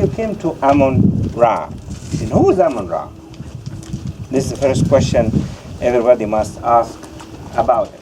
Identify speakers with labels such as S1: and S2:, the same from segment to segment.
S1: you came to Amun Ra. And who is Amun Ra? This is the first question everybody must ask about it.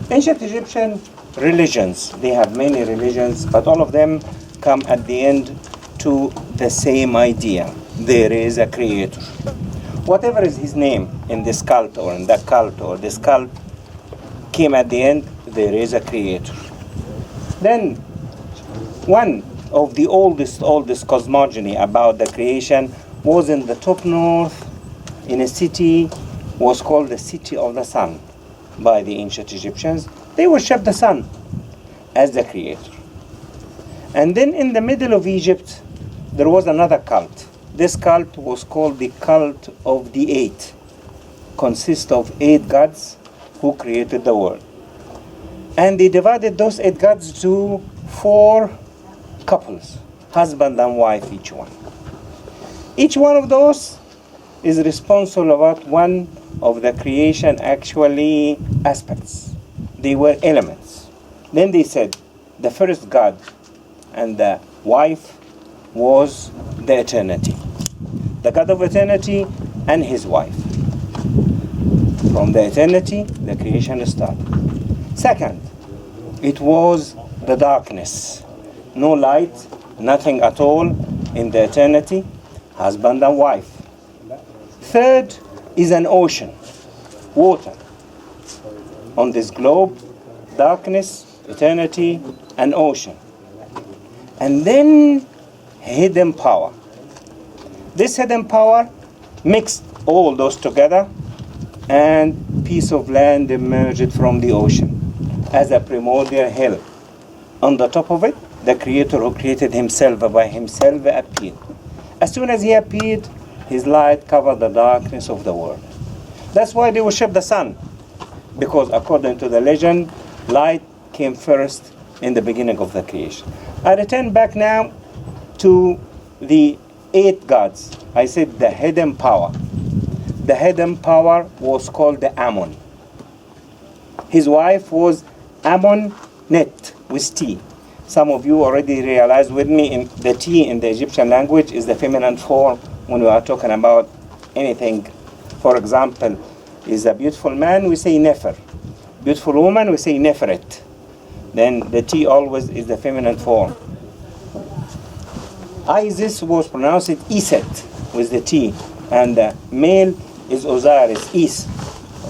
S1: Ancient Egyptian religions, they have many religions, but all of them come at the end to the same idea. There is a creator. Whatever is his name in this cult or in that cult or this cult came at the end, there is a creator. Then one of the oldest cosmogony about the creation was in the top north in a city was called the City of the Sun by the ancient Egyptians. They worshiped the sun as the creator. And then in the middle of Egypt, there was another cult. This cult was called the Cult of the Eight. Consists of 8 gods who created the world. And they divided those 8 gods to 4 couples, husband and wife each one. Each one of those is responsible about one of the creation actually aspects. They were elements. Then they said the first god and the wife was the eternity. The god of eternity and his wife. From the eternity, the creation started. Second, it was the darkness. No light, nothing at all in the eternity, husband and wife. Third is an ocean, water. On this globe, darkness, eternity, and ocean. And then hidden power. This hidden power mixed all those together, and piece of land emerged from the ocean as a primordial hill. On the top of it, the creator who created himself by himself appeared. As soon as he appeared, his light covered the darkness of the world. That's why they worship the sun, because according to the legend, light came first in the beginning of the creation. I return back now to the 8 gods. I said the hidden power. The hidden power was called the Amun. His wife was Amun-net with T. Some of you already realized with me in the T in the Egyptian language is the feminine form when we are talking about anything. For example, is a beautiful man, we say Nefer. Beautiful woman, we say Neferet. Then the T always is the feminine form. Isis was pronounced Iset with the T, and the male is Osiris, Is.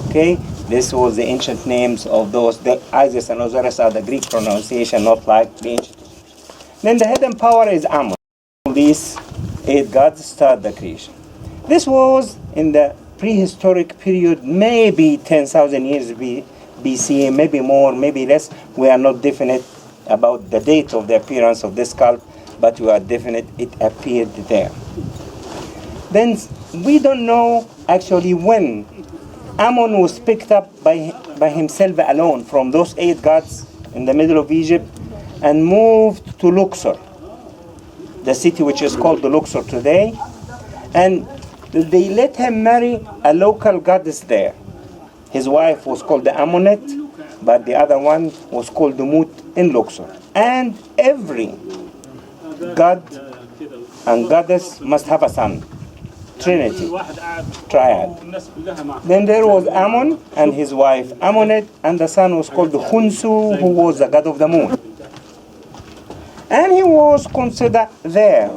S1: Okay, this was the ancient names of those. The Isis and Osiris are the Greek pronunciation, not like the ancient. Then the hidden power is Amun. These 8 gods start the creation. This was in the prehistoric period, maybe 10,000 years BC, maybe more, maybe less. We are not definite about the date of the appearance of this cult, but we are definite it appeared there. Then we don't know actually when Amun was picked up by himself alone from those 8 gods in the middle of Egypt and moved to Luxor, the city which is called the Luxor today, and they let him marry a local goddess there. His wife was called the Amunet, but the other one was called the Mut in Luxor. And every god and goddess must have a son. Trinity, triad. Then there was Amun and his wife Amunet, and the son was called the Khunsu, who was the god of the moon. And he was considered there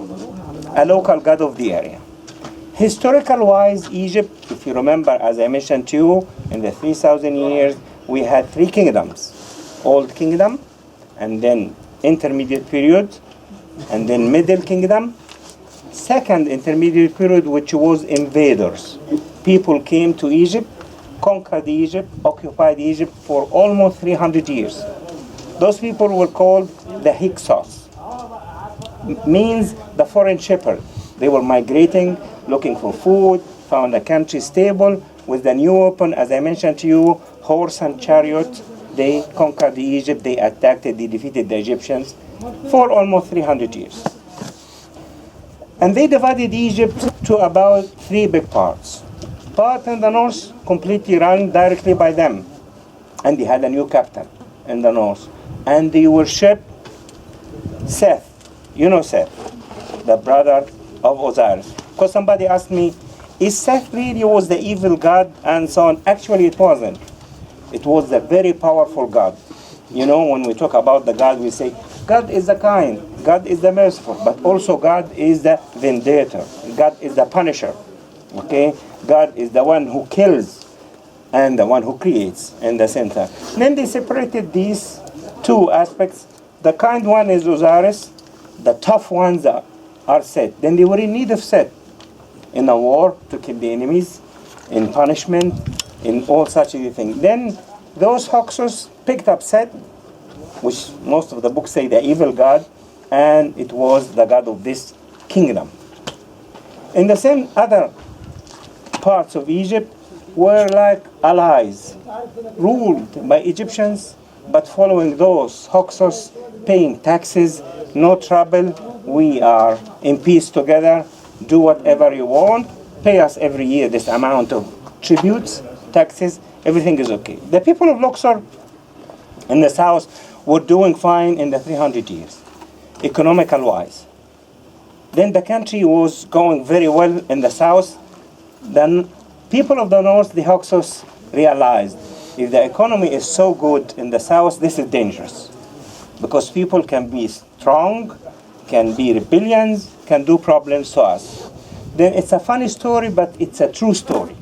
S1: a local god of the area. Historical wise, Egypt, if you remember, as I mentioned to you, in the 3,000 years, we had 3 kingdoms. Old kingdom, and then intermediate period, and then middle kingdom. Second intermediate period, which was invaders. People came to Egypt, conquered Egypt, occupied Egypt for almost 300 years. Those people were called the Hyksos. Means the foreign shepherd. They were migrating, looking for food, found a country stable with the new weapon, as I mentioned to you, horse and chariot. They conquered Egypt, they attacked, they defeated the Egyptians for almost 300 years. And they divided Egypt to about 3 big parts. Part in the north, completely run directly by them. And they had a new captain in the north. And they worship Seth. You know Seth. the brother of Osiris. Because somebody asked me, is Seth really was the evil god and so on? Actually, it wasn't. It was a very powerful god. You know, when we talk about the God, we say, God is the kind, God is the merciful, but also God is the vindicator, God is the punisher, okay? God is the one who kills and the one who creates in the center. Then they separated these two aspects. The kind one is Osiris, the tough ones are Seth. Then they were in need of Seth in a war to kill the enemies, in punishment, in all such a thing. Then those Hyksos picked up Seth, which most of the books say the evil god, and it was the god of this kingdom. In the same other parts of Egypt were like allies, ruled by Egyptians, but following those Hyksos, paying taxes, no trouble, we are in peace together, do whatever you want, pay us every year this amount of tributes, taxes, everything is okay. The people of Luxor in the south were doing fine in the 300 years, economical wise. Then the country was going very well in the south. Then people of the north, the Hyksos, realized if the economy is so good in the south, this is dangerous. Because people can be strong, can be rebellions, can do problems to us. Then it's a funny story, but it's a true story.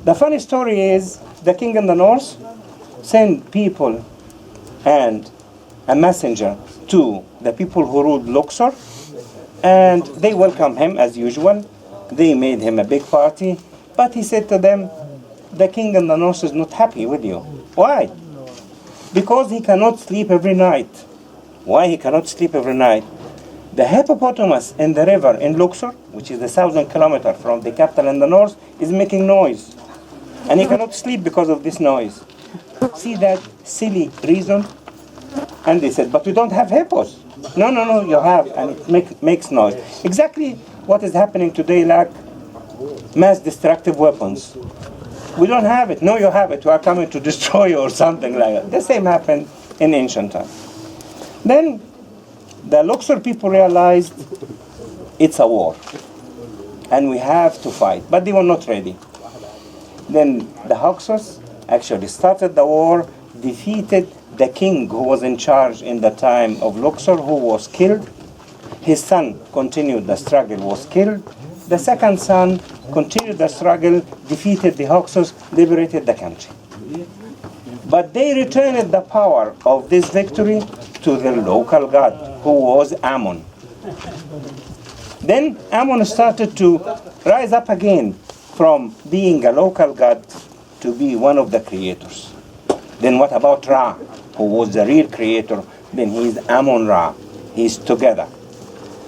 S1: The funny story is the king in the north sent people and a messenger to the people who ruled Luxor, and they welcomed him as usual. They made him a big party, but he said to them, the king in the north is not happy with you. Why? Because he cannot sleep every night. Why he cannot sleep every night? The hippopotamus in the river in Luxor, which is 1,000 kilometers from the capital in the north, is making noise. And he cannot sleep because of this noise. See that silly reason? And they said, but we don't have hippos. No, you have, and it makes noise. Exactly what is happening today, like mass destructive weapons. We don't have it. No, you have it. We are coming to destroy you or something like that. The same happened in ancient times. Then the Luxor people realized it's a war, and we have to fight, but they were not ready. Then the Hyksos actually started the war, defeated the king who was in charge in the time of Luxor, who was killed. His son continued the struggle, was killed. The second son continued the struggle, defeated the Hyksos, liberated the country. But they returned the power of this victory to the local god, who was Amun. Then Amun started to rise up again from being a local god to be one of the creators. Then what about Ra, who was the real creator? Then he is Amun Ra. He's together.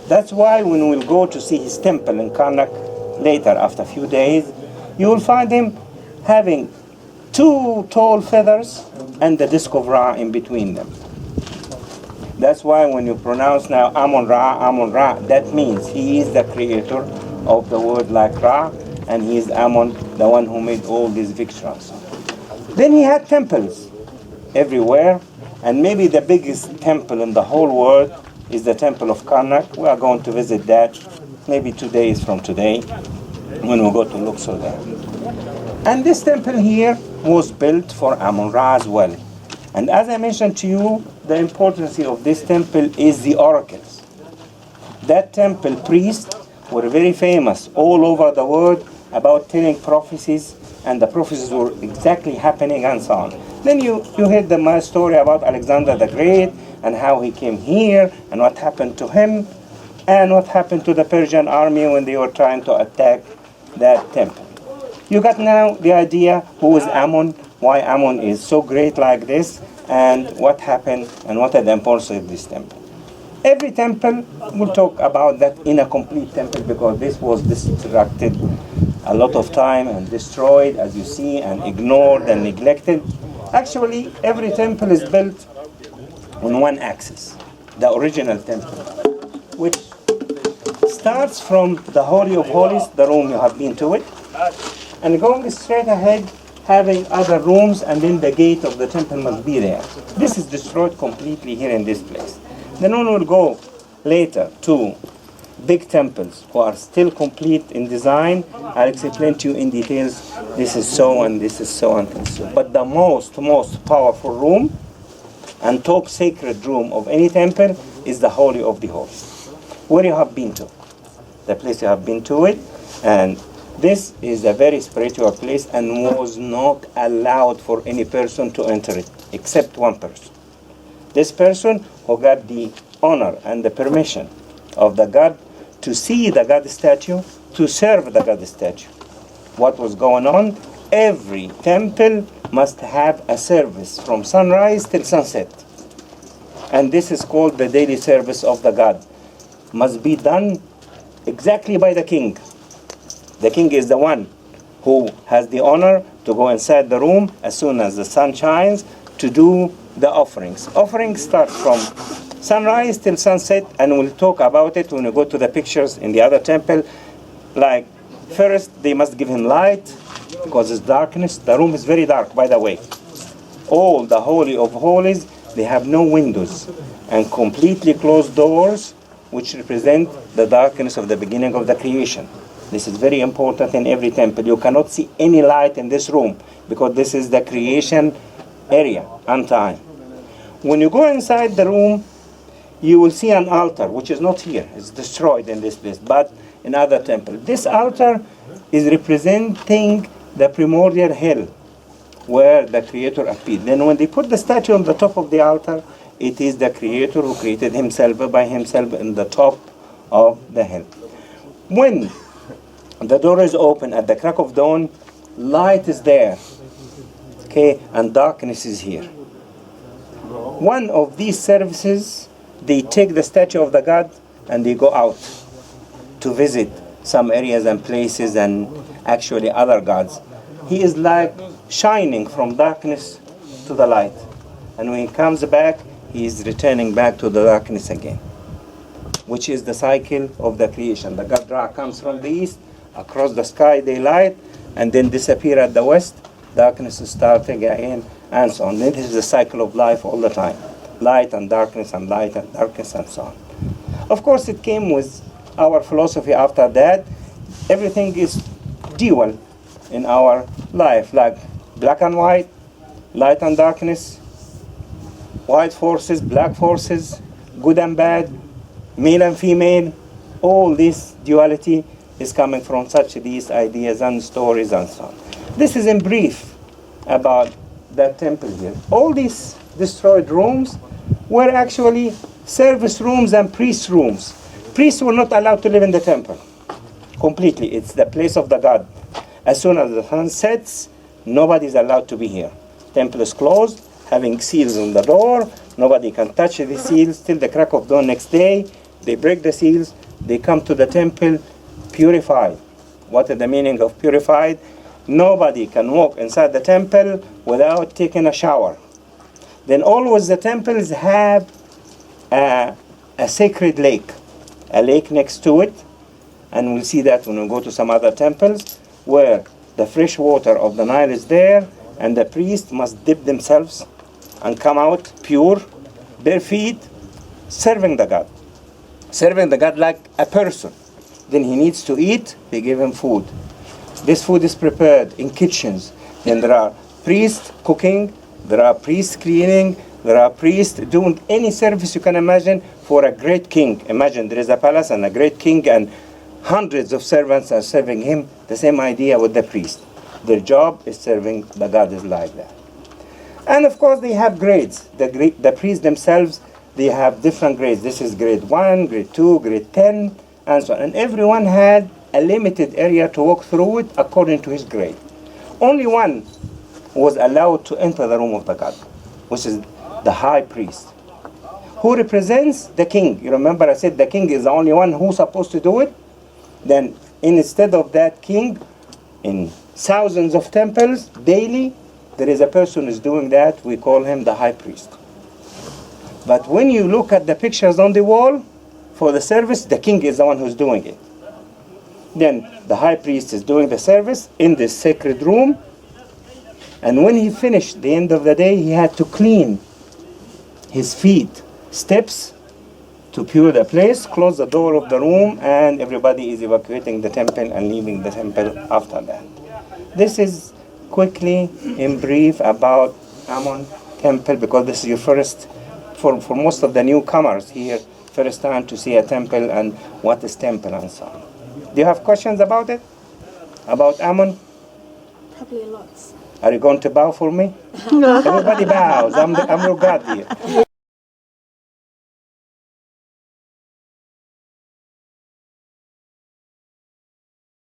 S1: That's why when we'll go to see his temple in Karnak later, after a few days, you will find him having 2 tall feathers and the disk of Ra in between them. That's why when you pronounce now Amun Ra, that means he is the creator of the word like Ra, and he is Amun, the one who made all these victories. Then he had temples everywhere, and maybe the biggest temple in the whole world is the Temple of Karnak. We are going to visit that maybe 2 days from today when we go to Luxor there. And this temple here was built for Amun Ra as well. And as I mentioned to you, the importance of this temple is the oracles. That temple priests were very famous all over the world about telling prophecies, and the prophecies were exactly happening and so on. Then you heard my story about Alexander the Great and how he came here and what happened to him and what happened to the Persian army when they were trying to attack that temple. You got now the idea who is Amun, why Amun is so great like this, and what happened and what are the importance of this temple. Every temple, we'll talk about that in a complete temple, because this was destructed a lot of time and destroyed, as you see, and ignored and neglected. Actually, every temple is built on one axis, the original temple, which starts from the Holy of Holies, the room you have been to it, and going straight ahead, having other rooms, and then the gate of the temple must be there. This is destroyed completely here in this place. Then one will go later two big temples who are still complete in design. I'll explain to you in details. This is so and this is so and so. But the most powerful room and top sacred room of any temple is the Holy of the Holies, where you have been to, the place you have been to it. And this is a very spiritual place and was not allowed for any person to enter it except one person. This person who got the honor and the permission of the God to see the God statue, to serve the God statue. What was going on? Every temple must have a service from sunrise till sunset. And this is called the daily service of the God. Must be done exactly by the king. The king is the one who has the honor to go inside the room as soon as the sun shines to do the offerings. Offerings start from sunrise till sunset, and we'll talk about it when we go to the pictures in the other temple. Like, first they must give him light because it's darkness. The room is very dark, by the way. All the Holy of Holies, they have no windows and completely closed doors, which represent the darkness of the beginning of the creation. This is very important in every temple. You cannot see any light in this room because this is the creation area and time. When you go inside the room, you will see an altar, which is not here. It's destroyed in this place, but in other temple. This altar is representing the primordial hell, where the Creator appeared. Then when they put the statue on the top of the altar, it is the Creator who created himself by himself in the top of the hell. When the door is open at the crack of dawn, light is there, okay, and darkness is here. One of these services, they take the statue of the God and they go out to visit some areas and places and actually other gods. He is like shining from darkness to the light. And when he comes back, he is returning back to the darkness again, which is the cycle of the creation. The God Ra comes from the east, across the sky daylight, and then disappear at the west, darkness is starting again, and so on. This is the cycle of life all the time. Light and darkness and light and darkness and so on. Of course, it came with our philosophy after that. Everything is dual in our life, like black and white, light and darkness, white forces, black forces, good and bad, male and female. All this duality is coming from such these ideas and stories and so on. This is in brief about that temple here. All these destroyed rooms were actually service rooms and priest rooms. Priests were not allowed to live in the temple completely. It's the place of the God. As soon as the sun sets, nobody is allowed to be here. Temple is closed, having seals on the door. Nobody can touch the seals till the crack of dawn next day. They break the seals. They come to the temple purified. What is the meaning of purified? Nobody can walk inside the temple without taking a shower. Then always the temples have a sacred lake, a lake next to it, and we'll see that when we go to some other temples where the fresh water of the Nile is there, and the priest must dip themselves and come out pure, bare feet, serving the God like a person. Then he needs to eat, they give him food. This food is prepared in kitchens. Then there are priests cooking, there are priests cleaning, there are priests doing any service you can imagine for a great king. Imagine there is a palace and a great king and hundreds of servants are serving him. The same idea with the priest. Their job is serving the goddess like that. And of course they have grades. The priests themselves, they have different grades. This is grade 1, grade 2, grade 10, and so on. And everyone had a limited area to walk through it according to his grade. Only one was allowed to enter the room of the god, which is the high priest, who represents the king. You remember I said the king is the only one who's supposed to do it? Then instead of that king, in thousands of temples daily, there is a person who's doing that. We call him the high priest. But when you look at the pictures on the wall for the service, the king is the one who's doing it. Then the high priest is doing the service in this sacred room. And when he finished, the end of the day, he had to clean his feet, steps, to pure the place, close the door of the room, and everybody is evacuating the temple and leaving the temple after that. This is quickly in brief about Amun temple, because this is your first, for most of the newcomers here, first time to see a temple and what is temple and so on. Do you have questions about it? About Amun?
S2: Probably lots.
S1: Are you going to bow for me? Everybody bows. I'm your God here.